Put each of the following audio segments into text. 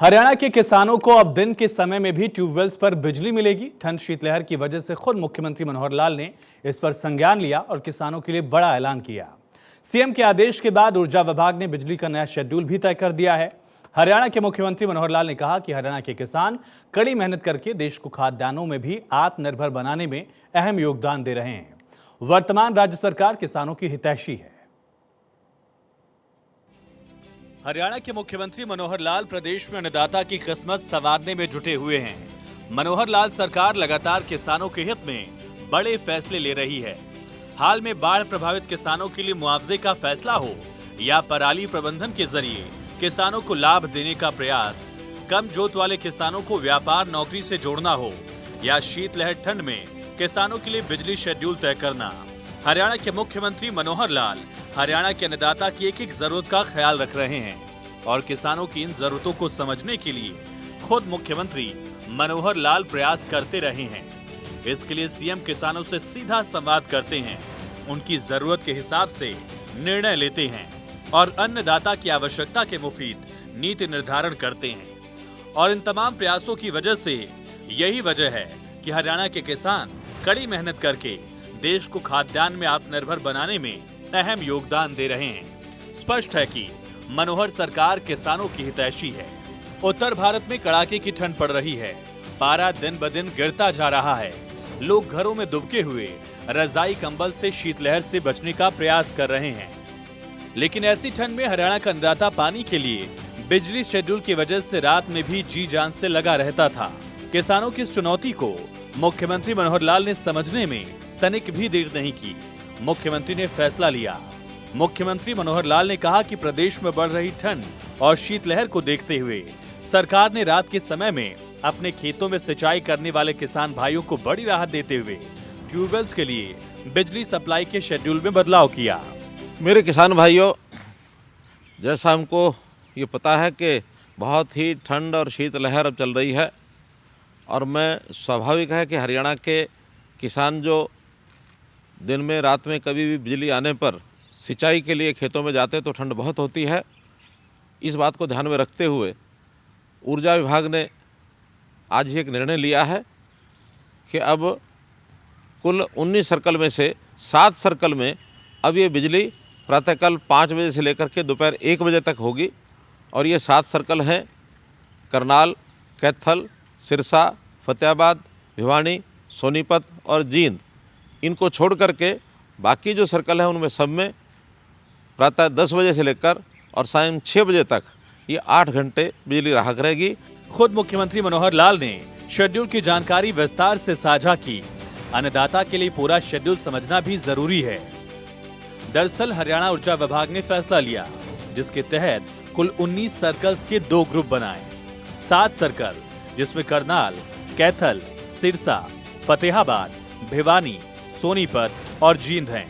हरियाणा के किसानों को अब दिन के समय में भी ट्यूबवेल्स पर बिजली मिलेगी। ठंड शीतलहर की वजह से खुद मुख्यमंत्री मनोहर लाल ने इस पर संज्ञान लिया और किसानों के लिए बड़ा ऐलान किया। सीएम के आदेश के बाद ऊर्जा विभाग ने बिजली का नया शेड्यूल भी तय कर दिया है। हरियाणा के मुख्यमंत्री मनोहर लाल ने कहा कि हरियाणा के किसान कड़ी मेहनत करके देश को खाद्यान्नों में भी आत्मनिर्भर बनाने में अहम योगदान दे रहे हैं। वर्तमान राज्य सरकार किसानों की हितैषी है। हरियाणा के मुख्यमंत्री मनोहर लाल प्रदेश में अन्नदाता की किस्मत संवारने में जुटे हुए हैं। मनोहर लाल सरकार लगातार किसानों के हित में बड़े फैसले ले रही है। हाल में बाढ़ प्रभावित किसानों के लिए मुआवजे का फैसला हो या पराली प्रबंधन के जरिए किसानों को लाभ देने का प्रयास, कम जोत वाले किसानों को व्यापार नौकरी से जोड़ना हो या शीतलहर ठंड में किसानों के लिए बिजली शेड्यूल तय करना, हरियाणा के मुख्यमंत्री मनोहर लाल हरियाणा के अन्नदाता की एक एक जरूरत का ख्याल रख रहे हैं और किसानों की इन जरूरतों को समझने के लिए खुद मुख्यमंत्री मनोहर लाल प्रयास करते रहे हैं। इसके लिए सीएम किसानों से सीधा संवाद करते हैं, उनकी जरूरत के हिसाब से निर्णय लेते हैं और अन्नदाता की आवश्यकता के मुफीद नीति निर्धारण करते हैं। और इन तमाम प्रयासों की वजह से यही वजह है कि हरियाणा के किसान कड़ी मेहनत करके देश को खाद्यान्न में आत्मनिर्भर बनाने में अहम योगदान दे रहे हैं। स्पष्ट है कि मनोहर सरकार किसानों की हितैषी है। उत्तर भारत में कड़ाके की ठंड पड़ रही है, पारा दिन ब दिन गिरता जा रहा है। लोग घरों में दुबके हुए रजाई कंबल से शीतलहर से बचने का प्रयास कर रहे हैं, लेकिन ऐसी ठंड में हरियाणा का अन्नदाता पानी के लिए बिजली शेड्यूल की वजह से रात में भी जी जान से लगा रहता था। किसानों की इस चुनौती को मुख्यमंत्री मनोहर लाल ने समझने में तनिक भी देर नहीं की। मुख्यमंत्री ने फैसला लिया। मुख्यमंत्री मनोहर लाल ने कहा कि प्रदेश में बढ़ रही ठंड और शीतलहर को देखते हुए सरकार ने रात के समय में अपने खेतों में सिंचाई करने वाले किसान भाइयों को बड़ी राहत देते हुए ट्यूबवेल्स के लिए बिजली सप्लाई के शेड्यूल में बदलाव किया। मेरे किसान भाइयों, जैसा हमको ये पता है कि बहुत ही ठंड और शीतलहर अब चल रही है और मैं स्वाभाविक है कि हरियाणा के किसान जो दिन में रात में कभी भी बिजली आने पर सिंचाई के लिए खेतों में जाते तो ठंड बहुत होती है। इस बात को ध्यान में रखते हुए ऊर्जा विभाग ने आज ही एक निर्णय लिया है कि अब कुल 19 सर्कल में से 7 सर्कल में अब ये बिजली प्रातःकाल 5 बजे से लेकर के दोपहर 1 बजे तक होगी। और ये 7 सर्कल हैं करनाल, कैथल, सिरसा, फतेहाबाद, भिवानी, सोनीपत और जींद। इनको छोड़ करके बाकी जो सर्कल हैं उनमें सब में प्रातः 10 बजे से लेकर और सायं 6 बजे तक ये 8 घंटे बिजली राहत रहेगी। खुद मुख्यमंत्री मनोहर लाल ने शेड्यूल की जानकारी विस्तार से साझा की। अन्नदाता के लिए पूरा शेड्यूल समझना भी जरूरी है। दरअसल हरियाणा ऊर्जा विभाग ने फैसला लिया जिसके तहत कुल 19 सर्कल्स के 2 ग्रुप बनाए। 7 सर्कल जिसमें करनाल, कैथल, सिरसा, फतेहाबाद, भिवानी, सोनीपत और जींद हैं।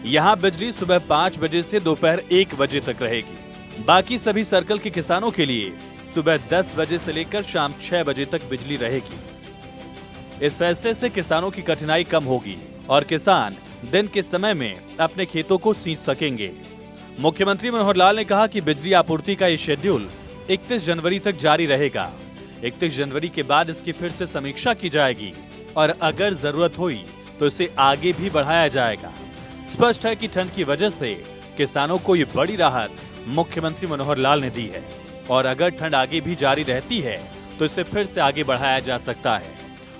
यहाँ बिजली सुबह 5 बजे से दोपहर 1 बजे तक रहेगी। बाकी सभी सर्कल के किसानों के लिए सुबह 10 बजे से लेकर शाम 6 बजे तक बिजली रहेगी। इस फैसले से किसानों की कठिनाई कम होगी और किसान दिन के समय में अपने खेतों को सींच सकेंगे। मुख्यमंत्री मनोहर लाल ने कहा कि बिजली आपूर्ति का ये शेड्यूल 31 जनवरी तक जारी रहेगा। 31 जनवरी के बाद इसकी फिर से समीक्षा की जाएगी और अगर जरूरत हुई तो इसे आगे भी बढ़ाया जाएगा। स्पष्ट है कि ठंड की वजह से किसानों को ये बड़ी राहत मुख्यमंत्री मनोहर लाल ने दी है और अगर ठंड आगे भी जारी रहती है तो इसे फिर से आगे बढ़ाया जा सकता है।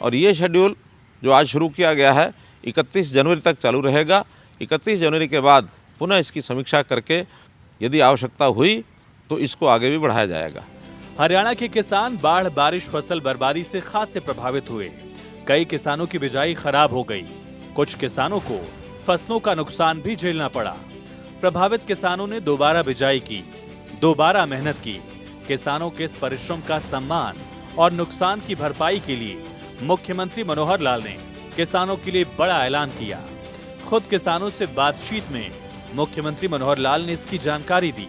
और ये शेड्यूल जो आज शुरू किया गया है 31 जनवरी तक चालू रहेगा। 31 जनवरी के बाद पुनः इसकी समीक्षा करके यदि आवश्यकता हुई तो इसको आगे भी बढ़ाया जाएगा। हरियाणा के किसान बाढ़, बारिश, फसल बर्बादी से खासे प्रभावित हुए। कई किसानों की बिजाई खराब हो गई। कुछ किसानों को फसलों का नुकसान भी झेलना पड़ा। प्रभावित किसानों ने दोबारा बिजाई की, दोबारा मेहनत की। किसानों के इस परिश्रम का सम्मान और नुकसान की भरपाई के लिए मुख्यमंत्री मनोहर लाल ने किसानों के लिए बड़ा ऐलान किया। खुद किसानों से बातचीत में मुख्यमंत्री मनोहर लाल ने इसकी जानकारी दी।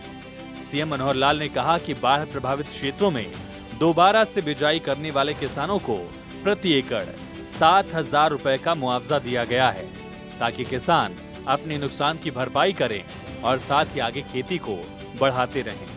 सीएम मनोहर लाल ने कहा कि बाढ़ प्रभावित क्षेत्रों में दोबारा से बिजाई करने वाले किसानों को प्रति एकड़ 7,000 रुपए का मुआवजा दिया गया है ताकि किसान अपने नुकसान की भरपाई करें और साथ ही आगे खेती को बढ़ाते रहें।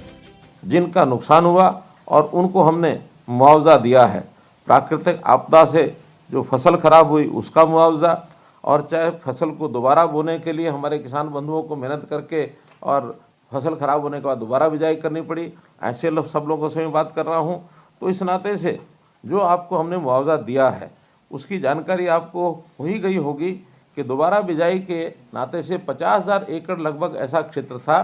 जिनका नुकसान हुआ और उनको हमने मुआवजा दिया है। प्राकृतिक आपदा से जो फसल खराब हुई उसका मुआवजा, और चाहे फसल को दोबारा बोने के लिए हमारे किसान बंधुओं को मेहनत करके और फसल खराब होने के बाद दोबारा बिजाई करनी पड़ी, ऐसे सब लोगों से मैं बात कर रहा हूँ। तो इस नाते से जो आपको हमने मुआवजा दिया है उसकी जानकारी आपको हो ही गई होगी कि दोबारा बिजाई के नाते से 50,000 एकड़ लगभग ऐसा क्षेत्र था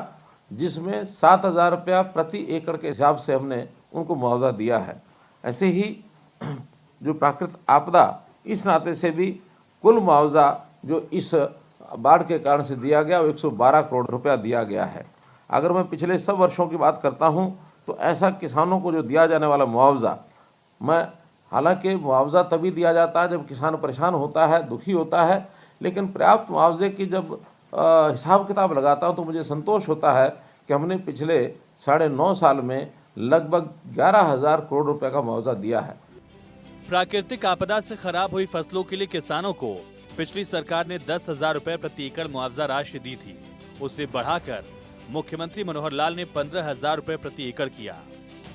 जिसमें 7,000 रुपया प्रति एकड़ के हिसाब से हमने उनको मुआवजा दिया है। ऐसे ही जो प्राकृतिक आपदा, इस नाते से भी कुल मुआवजा जो इस बाढ़ के कारण से दिया गया वो 112 करोड़ रुपया दिया गया है। अगर मैं पिछले सब वर्षों की बात करता हूं तो ऐसा किसानों को जो दिया जाने वाला मुआवजा, मैं हालांकि मुआवजा तभी दिया जाता है जब किसान परेशान होता है, दुखी होता है, लेकिन पर्याप्त मुआवजे की जब हिसाब किताब लगाता हूं तो मुझे संतोष होता है कि हमने पिछले 9.5 साल में लगभग 11,000 करोड़ रुपए का मुआवजा दिया है। प्राकृतिक आपदा से खराब हुई फसलों के लिए किसानों को पिछली सरकार ने 10,000 रुपए प्रति एकड़ मुआवजा राशि दी थी। उसे बढ़ाकर मुख्यमंत्री मनोहर लाल ने 15,000 रुपए प्रति एकड़ किया।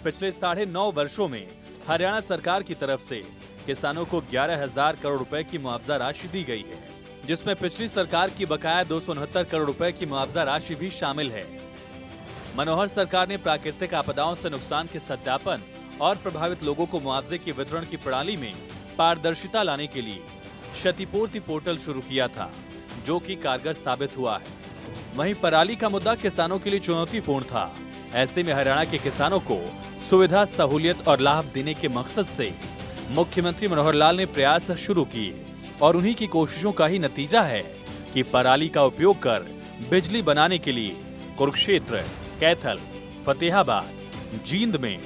पिछले 9.5 वर्षों में हरियाणा सरकार की तरफ से किसानों को 11,000 करोड़ रुपए की मुआवजा राशि दी गई है, जिसमें पिछली सरकार की बकाया 269 करोड़ रुपए की मुआवजा राशि भी शामिल है। मनोहर सरकार ने प्राकृतिक आपदाओं से नुकसान के सत्यापन और प्रभावित लोगों को मुआवजे के वितरण की प्रणाली में पारदर्शिता लाने के लिए क्षतिपूर्ति पोर्टल शुरू किया था, जो कि कारगर साबित हुआ है। वहीं पराली का मुद्दा किसानों के लिए चुनौतीपूर्ण था। ऐसे में हरियाणा के किसानों को सुविधा, सहूलियत और लाभ देने के मकसद से मुख्यमंत्री मनोहर लाल ने प्रयास शुरू किए और उन्हीं की कोशिशों का ही नतीजा है कि पराली का उपयोग कर बिजली बनाने के लिए कुरुक्षेत्र, कैथल, फतेहाबाद, जींद में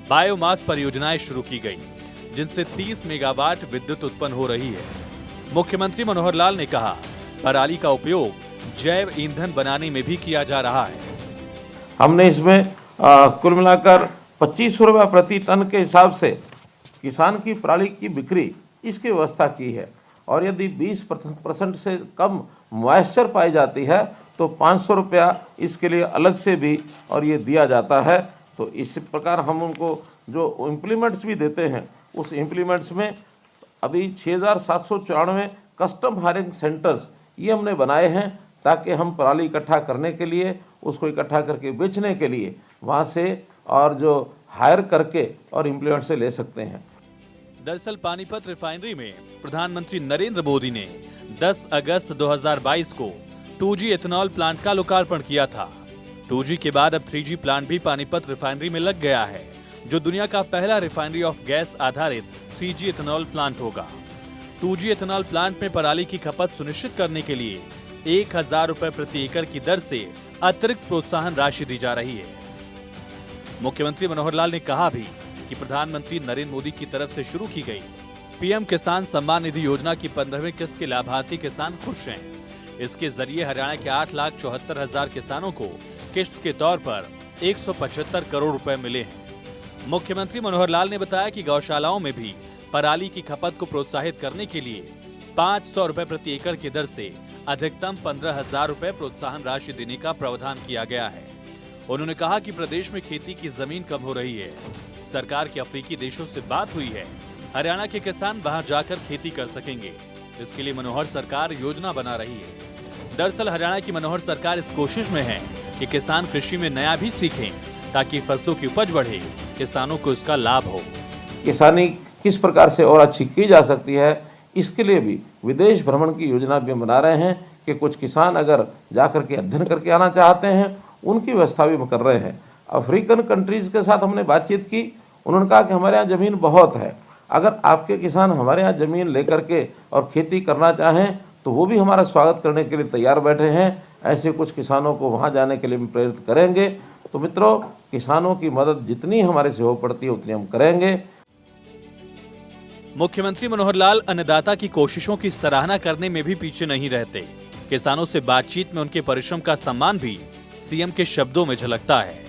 बायोमास परियोजनाएं शुरू की गई, जिनसे 30 मेगावाट विद्युत उत्पन्न हो रही है। मुख्यमंत्री मनोहर लाल ने कहा, पराली का उपयोग जैव ईंधन बनाने में भी किया जा रहा है। हमने इसमें कुल मिलाकर 25 रुपये प्रति टन के हिसाब से किसान की पराली की बिक्री इसकी व्यवस्था की है, और यदि 20% से कम मॉइस्चर पाई जाती है तो 500 रुपया इसके लिए अलग से भी और ये दिया जाता है। तो इस प्रकार हम उनको जो इम्प्लीमेंट्स भी देते हैं, उस इम्प्लीमेंट्स में अभी 6,794 कस्टम हायरिंग सेंटर्स ये हमने बनाए हैं, ताकि हम पराली इकट्ठा करने के लिए, उसको इकट्ठा करके बेचने के लिए वहाँ से और जो हायर करके और इम्प्लीमेंट से ले सकते हैं। दरअसल पानीपत रिफाइनरी में प्रधानमंत्री नरेंद्र मोदी ने 10 अगस्त 2022 को 2G एथेनॉल प्लांट का लोकार्पण किया था। 2G के बाद अब 3G प्लांट भी पानीपत रिफाइनरी में लग गया है, जो दुनिया का पहला रिफाइनरी ऑफ गैस आधारित 3G एथेनॉल प्लांट होगा। 2G एथेनॉल प्लांट में पराली की खपत सुनिश्चित करने के लिए 1,000 रुपए प्रति एकड़ की दर से अतिरिक्त प्रोत्साहन राशि दी जा रही है। मुख्यमंत्री मनोहर लाल ने कहा भी कि प्रधानमंत्री नरेंद्र मोदी की तरफ से शुरू की गई पीएम किसान सम्मान निधि योजना की 15वीं किस्त के लाभार्थी किसान खुश हैं। इसके जरिए हरियाणा के 8,74,000 किसानों को किस्त के तौर पर 175 करोड़ रुपए मिले हैं। मुख्यमंत्री मनोहर लाल ने बताया कि गौशालाओं में भी पराली की खपत को प्रोत्साहित करने के लिए 500 रुपए प्रति एकड़ की दर से अधिकतम 15,000 रुपए प्रोत्साहन राशि देने का प्रावधान किया गया है। उन्होंने कहा कि प्रदेश में खेती की जमीन कम हो रही है। सरकार की अफ्रीकी देशों से बात हुई है, हरियाणा के किसान वहां जाकर खेती कर सकेंगे। इसके लिए मनोहर सरकार योजना बना रही है। दरअसल हरियाणा की मनोहर सरकार इस कोशिश में है कि किसान कृषि में नया भी सीखें, ताकि फसलों की उपज बढ़े, किसानों को इसका लाभ हो। किसानी किस प्रकार से और अच्छी की जा सकती है, इसके लिए भी विदेश भ्रमण की योजना भी बना रहे हैं कि कुछ किसान अगर जाकर के अध्ययन करके आना चाहते हैं, उनकी व्यवस्था भी कर रहे हैं। अफ्रीकन कंट्रीज़ के साथ हमने बातचीत की, उन्होंने कहा कि हमारे यहाँ ज़मीन बहुत है, अगर आपके किसान हमारे यहाँ ज़मीन लेकर के और खेती करना चाहें तो वो भी हमारा स्वागत करने के लिए तैयार बैठे हैं। ऐसे कुछ किसानों को वहाँ जाने के लिए भी प्रेरित करेंगे। तो मित्रों, किसानों की मदद जितनी हमारे से हो पड़ती है उतनी हम करेंगे। मुख्यमंत्री मनोहर लाल अन्नदाता की कोशिशों की सराहना करने में भी पीछे नहीं रहते। किसानों से बातचीत में उनके परिश्रम का सम्मान भी सीएम के शब्दों में झलकता है।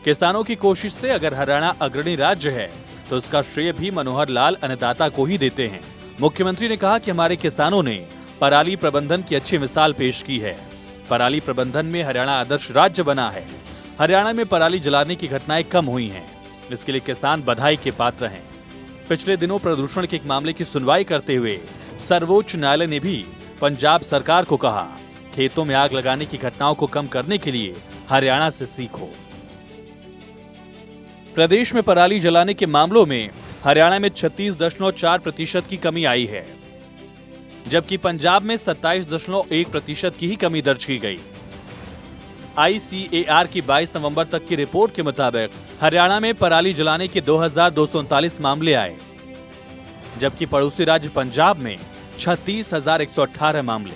किसानों की कोशिश से अगर हरियाणा अग्रणी राज्य है तो इसका श्रेय भी मनोहर लाल अन्नदाता को ही देते हैं। मुख्यमंत्री ने कहा कि हमारे किसानों ने पराली प्रबंधन की अच्छी मिसाल पेश की है। पराली प्रबंधन में हरियाणा आदर्श राज्य बना है। हरियाणा में पराली जलाने की घटनाएं कम हुई हैं। इसके लिए किसान बधाई के पात्र हैं। पिछले दिनों प्रदूषण के एक मामले की सुनवाई करते हुए सर्वोच्च न्यायालय ने भी पंजाब सरकार को कहा, खेतों में आग लगाने की घटनाओं को कम करने के लिए हरियाणा से सीखो। प्रदेश में पराली जलाने के मामलों में हरियाणा में 36.4% की कमी आई है, जबकि पंजाब में 27.1% की ही कमी दर्ज की गई। ICAR की 22 नवंबर तक की रिपोर्ट के मुताबिक हरियाणा में पराली जलाने के 2239 मामले आए, जबकि पड़ोसी राज्य पंजाब में 36,118 मामले।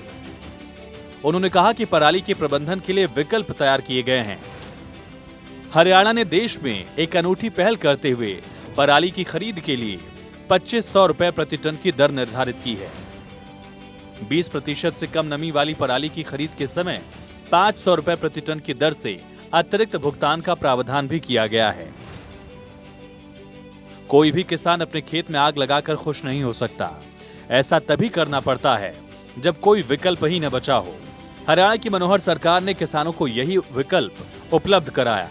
उन्होंने कहा कि पराली के प्रबंधन के लिए विकल्प तैयार किए गए हैं। हरियाणा ने देश में एक अनूठी पहल करते हुए पराली की खरीद के लिए 2500 रुपए प्रति टन की दर निर्धारित की है। 20% से कम नमी वाली पराली की खरीद के समय 500 रुपए प्रति टन की दर से अतिरिक्त भुगतान का प्रावधान भी किया गया है। कोई भी किसान अपने खेत में आग लगाकर खुश नहीं हो सकता। ऐसा तभी करना पड़ता है जब कोई विकल्प ही न बचा हो। हरियाणा की मनोहर सरकार ने किसानों को यही विकल्प उपलब्ध कराया,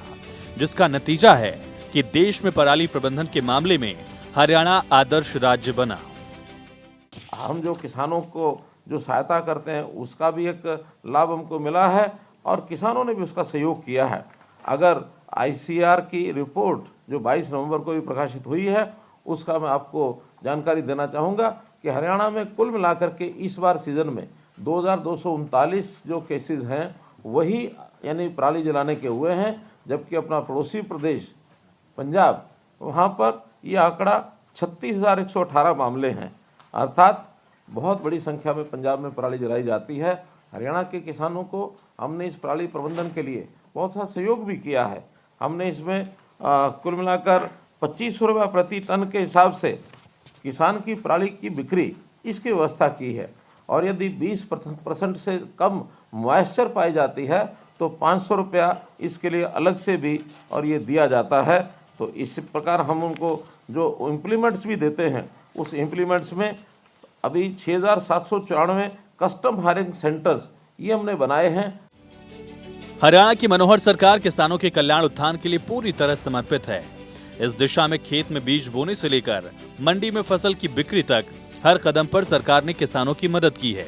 जिसका नतीजा है कि देश में पराली प्रबंधन के मामले में हरियाणा आदर्श राज्य बना। हम जो किसानों को जो सहायता करते हैं उसका भी एक लाभ हमको मिला है और किसानों ने भी उसका सहयोग किया है। अगर ICAR की रिपोर्ट जो 22 नवंबर को भी प्रकाशित हुई है उसका मैं आपको जानकारी देना चाहूँगा कि हरियाणा में कुल मिलाकर के इस बार सीजन में 2239 जो केसेस हैं वही यानी पराली जलाने के हुए हैं, जबकि अपना पड़ोसी प्रदेश पंजाब वहाँ पर ये आंकड़ा 36,118 मामले हैं। अर्थात बहुत बड़ी संख्या में पंजाब में पराली जलाई जाती है। हरियाणा के किसानों को हमने इस पराली प्रबंधन के लिए बहुत सा सहयोग भी किया है। हमने इसमें कुल मिलाकर 2500 रुपये प्रति टन के हिसाब से किसान की पराली की बिक्री इसकी व्यवस्था की है, और यदि 20% से कम मॉइस्चर पाई जाती है तो 500 रुपया इसके लिए अलग से भी और ये दिया जाता है। तो इस प्रकार हम उनको जो इम्प्लीमेंट्स भी देते हैं उस इम्प्लीमेंट्स में अभी 6,794 कस्टम हायरिंग सेंटर्स ये हमने बनाए हैं। हरियाणा की मनोहर सरकार किसानों के कल्याण उत्थान के लिए पूरी तरह समर्पित है। इस दिशा में खेत में बीज बोने से लेकर मंडी में फसल की बिक्री तक हर कदम पर सरकार ने किसानों की मदद की है।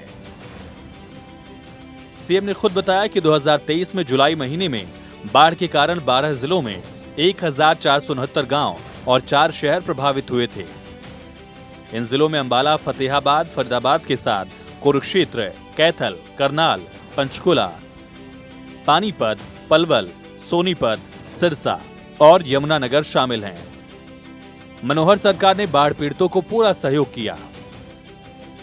सीएम ने खुद बताया कि 2023 में जुलाई महीने में बाढ़ के कारण 12 जिलों में 1,469 गांव और 4 शहर प्रभावित हुए थे। इन जिलों में अंबाला, फतेहाबाद, फरीदाबाद के साथ कुरुक्षेत्र, कैथल, करनाल, पंचकुला, पानीपत, पलवल, सोनीपत, सिरसा और यमुनानगर शामिल हैं। मनोहर सरकार ने बाढ़ पीड़ितों को पूरा सहयोग किया।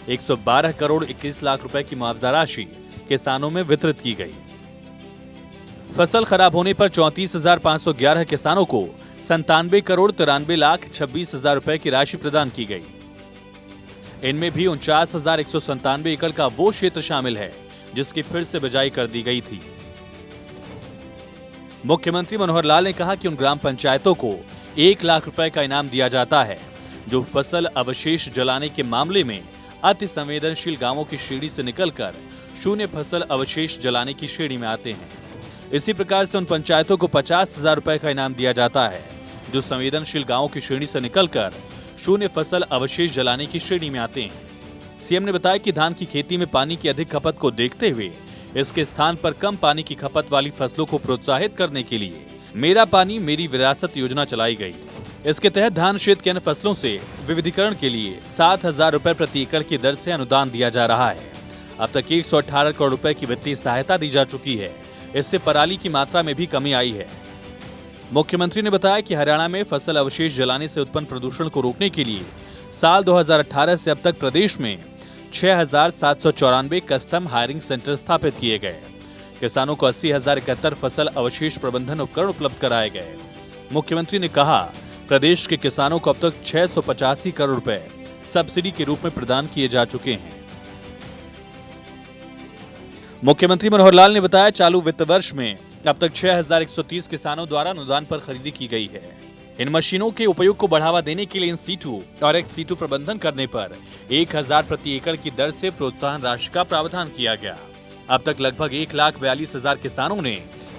112 करोड़ 21 लाख रुपए की मुआवजा राशि किसानों में वितरित की गई। फसल खराब होने पर 34,511 किसानों को 97 करोड़ 93 लाख 26 हजार रुपए की राशि प्रदान की गई। इनमें भी 49,197 एकड़ का वो क्षेत्र शामिल है जिसकी फिर से बिजाई कर दी गई थी। मुख्यमंत्री मनोहर लाल ने कहा कि उन ग्राम पंचायतों को 1 लाख रुपए का इनाम दिया जाता है जो फसल अवशेष जलाने के मामले में अति संवेदनशील गांवों की श्रेणी से निकलकर शून्य फसल अवशेष जलाने की श्रेणी में आते हैं। इसी प्रकार से उन पंचायतों को 50,000 रुपए का इनाम दिया जाता है जो संवेदनशील गांवों की श्रेणी से निकलकर शून्य फसल अवशेष जलाने की श्रेणी में आते हैं। सीएम ने बताया कि धान की खेती में पानी की अधिक खपत को देखते हुए इसके स्थान पर कम पानी की खपत वाली फसलों को प्रोत्साहित करने के लिए मेरा पानी मेरी विरासत योजना चलाई गई। इसके तहत धान क्षेत्र की अन्य फसलों से विविधीकरण के लिए 7,000 रुपए प्रति एकड़ की दर से अनुदान दिया जा रहा है। अब तक 118 करोड़ रुपए की वित्तीय सहायता दी जा चुकी है। इससे पराली की मात्रा में भी कमी आई है। मुख्यमंत्री ने बताया कि हरियाणा में फसल अवशेष जलाने से उत्पन्न प्रदूषण को रोकने के लिए साल 2018 से अब तक प्रदेश में 6,794 कस्टम हायरिंग सेंटर स्थापित किए गए। किसानों को 80,071 फसल अवशेष प्रबंधन उपकरण उपलब्ध कराए गए। मुख्यमंत्री ने कहा, प्रदेश के किसानों को अब तक 685 करोड़ रुपए सब्सिडी के रूप में प्रदान किए जा चुके हैं। मुख्यमंत्री मनोहर लाल ने बताया, चालू वित्त वर्ष में अब तक 6,130 किसानों द्वारा अनुदान पर खरीदी की गई है। इन मशीनों के उपयोग को बढ़ावा देने के लिए इन सीटू और एक्स सीटू प्रबंधन करने पर 1,000 प्रति एकड़ की दर से प्रोत्साहन राशि का प्रावधान किया गया। अब तक लगभग 1,42,000 किसानों ने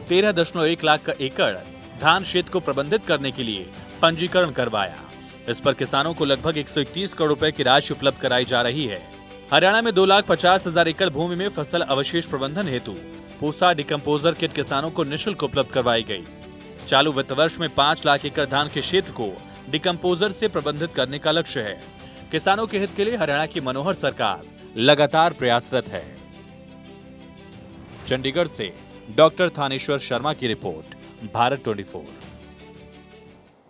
13.1 लाख का एकड़ धान क्षेत्र को प्रबंधित करने के लिए पंजीकरण करवाया। इस पर किसानों को लगभग 131 करोड़ रुपए की राशि उपलब्ध कराई जा रही है। हरियाणा में 2,50,000 एकड़ भूमि में फसल अवशेष प्रबंधन हेतु पूसा डिकम्पोजर किट किसानों को निःशुल्क उपलब्ध करवाई गई। चालू वित्त वर्ष में 5 लाख एकड़ धान के क्षेत्र को डिकम्पोजर से प्रबंधित करने का लक्ष्य है। किसानों के हित के लिए हरियाणा की मनोहर सरकार लगातार प्रयासरत है। चंडीगढ़ से डॉक्टर थानेश्वर शर्मा की रिपोर्ट, भारत 24।